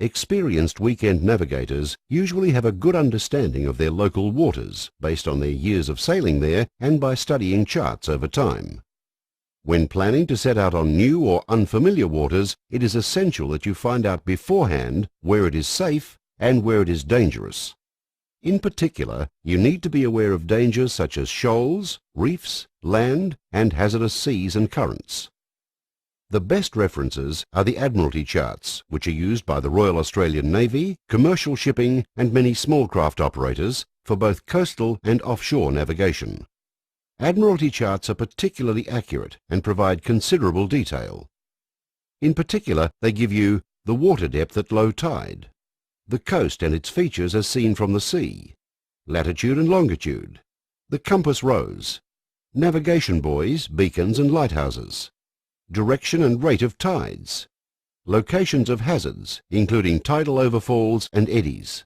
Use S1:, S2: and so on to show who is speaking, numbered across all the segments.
S1: Experienced weekend navigators usually have a good understanding of their local waters based on their years of sailing there and by studying charts over time. When planning to set out on new or unfamiliar waters, it is essential that you find out beforehand where it is safe and where it is dangerous. In particular, you need to be aware of dangers such as shoals, reefs, land, and hazardous seas and currents. The best references are the Admiralty charts, which are used by the Royal Australian Navy, commercial shipping, and many small craft operators for both coastal and offshore navigation. Admiralty charts are particularly accurate and provide considerable detail. In particular, they give you the water depth at low tide, the coast and its features as seen from the sea, latitude and longitude, the compass rose, navigation buoys, beacons and lighthouses, direction and rate of tides, locations of hazards, including tidal overfalls and eddies.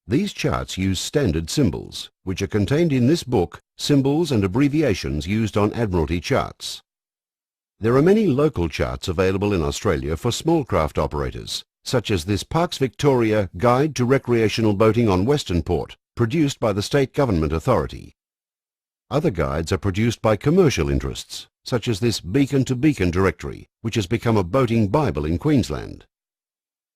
S1: These charts use standard symbols, which are contained in this book, Symbols and Abbreviations Used on Admiralty Charts. There are many local charts available in Australia for small craft operators, such as this Parks Victoria Guide to Recreational Boating on Western Port, produced by the State Government Authority. Other guides are produced by commercial interests, such as this Beacon to Beacon directory, which has become a boating Bible in Queensland.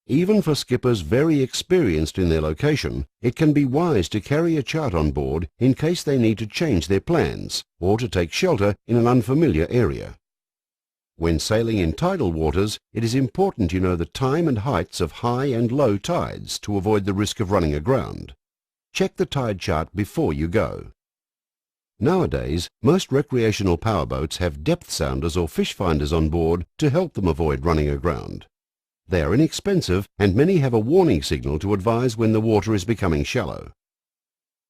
S1: Even for skippers very experienced in their location, it can be wise to carry a chart on board in case they need to change their plans or to take shelter in an unfamiliar area. When sailing in tidal waters, it is important you know the time and heights of high and low tides to avoid the risk of running aground. Check the tide chart before you go. Nowadays, most recreational powerboats have depth sounders or fish finders on board to help them avoid running aground. They are inexpensive and many have a warning signal to advise when the water is becoming shallow.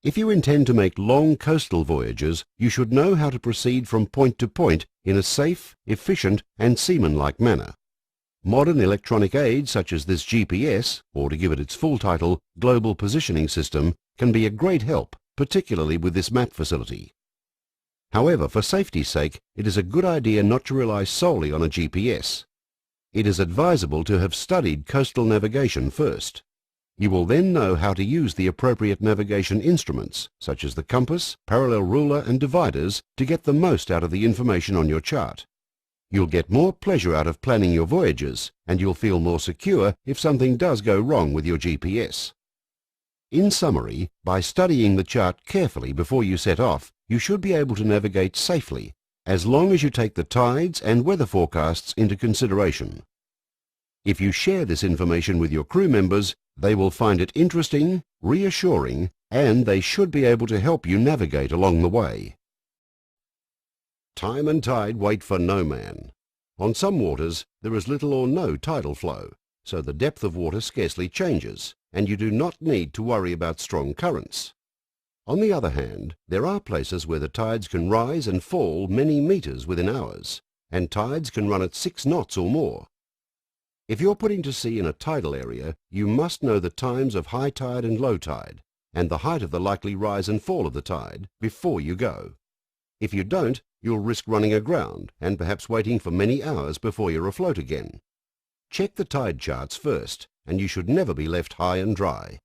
S1: If you intend to make long coastal voyages, you should know how to proceed from point to point in a safe, efficient and seaman-like manner. Modern electronic aids such as this GPS, or to give it its full title, Global Positioning System, can be a great help, particularly with this map facility. However, for safety's sake, it is a good idea not to rely solely on a GPS. It is advisable to have studied coastal navigation first. You will then know how to use the appropriate navigation instruments, such as the compass, parallel ruler and dividers, to get the most out of the information on your chart. You'll get more pleasure out of planning your voyages, and you'll feel more secure if something does go wrong with your GPS. In summary, by studying the chart carefully before you set off, you should be able to navigate safely, as long as you take the tides and weather forecasts into consideration. If you share this information with your crew members, they will find it interesting, reassuring, and they should be able to help you navigate along the way. Time and tide wait for no man. On some waters, there is little or no tidal flow, so the depth of water scarcely changes, and you do not need to worry about strong currents. On the other hand, there are places where the tides can rise and fall many meters within hours, and tides can run at 6 knots or more. If you're putting to sea in a tidal area, you must know the times of high tide and low tide, and the height of the likely rise and fall of the tide, before you go. If you don't, you'll risk running aground and perhaps waiting for many hours before you're afloat again. Check the tide charts first, and you should never be left high and dry.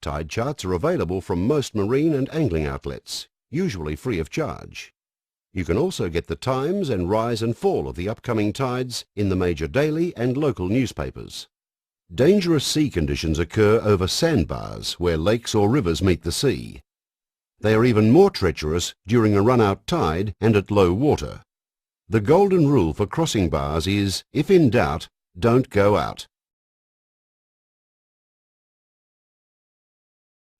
S1: Tide charts are available from most marine and angling outlets, usually free of charge. You can also get the times and rise and fall of the upcoming tides in the major daily and local newspapers. Dangerous sea conditions occur over sandbars where lakes or rivers meet the sea. They are even more treacherous during a run-out tide and at low water. The golden rule for crossing bars is, if in doubt, don't go out.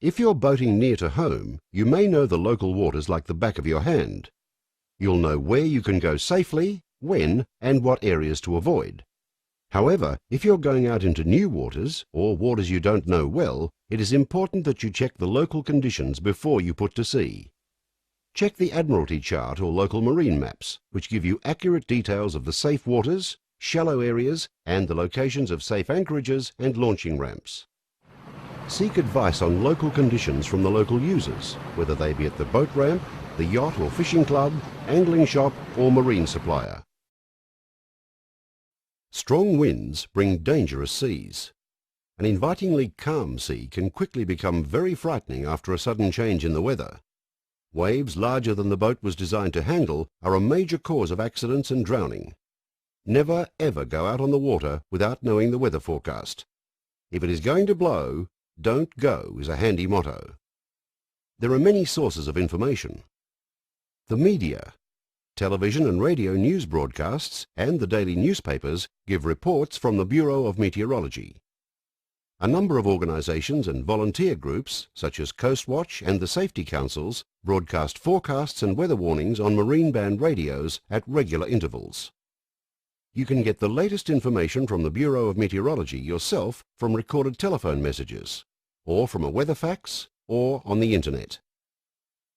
S1: If you're boating near to home, you may know the local waters like the back of your hand. You'll know where you can go safely, when, and what areas to avoid. However, if you're going out into new waters, or waters you don't know well, it is important that you check the local conditions before you put to sea. Check the Admiralty chart or local marine maps, which give you accurate details of the safe waters, shallow areas, and the locations of safe anchorages and launching ramps. Seek advice on local conditions from the local users, whether they be at the boat ramp, the yacht or fishing club, angling shop or marine supplier. Strong winds bring dangerous seas. An invitingly calm sea can quickly become very frightening after a sudden change in the weather. Waves larger than the boat was designed to handle are a major cause of accidents and drowning. Never ever go out on the water without knowing the weather forecast. If it is going to blow, don't go is a handy motto. There are many sources of information. The media, television and radio news broadcasts and the daily newspapers give reports from the Bureau of Meteorology. A number of organisations and volunteer groups, such as Coast Watch and the safety councils, broadcast forecasts and weather warnings on marine band radios at regular intervals. You can get the latest information from the Bureau of Meteorology yourself from recorded telephone messages, or from a weather fax, or on the internet.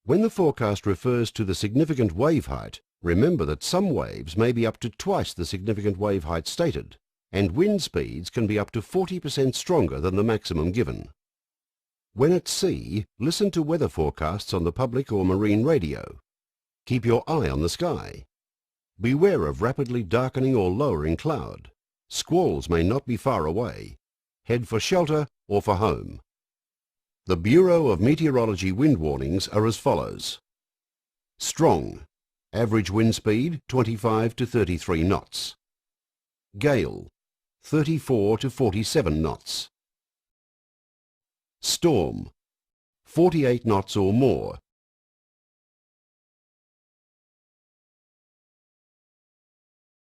S1: When the forecast refers to the significant wave height, remember that some waves may be up to twice the significant wave height stated, and wind speeds can be up to 40% stronger than the maximum given. When at sea, listen to weather forecasts on the public or marine radio. Keep your eye on the sky. Beware of rapidly darkening or lowering cloud. Squalls may not be far away. Head for shelter or for home. The Bureau of Meteorology wind warnings are as follows. Strong. Average wind speed 25 to 33 knots. Gale 34 to 47 knots. Storm 48 knots or more,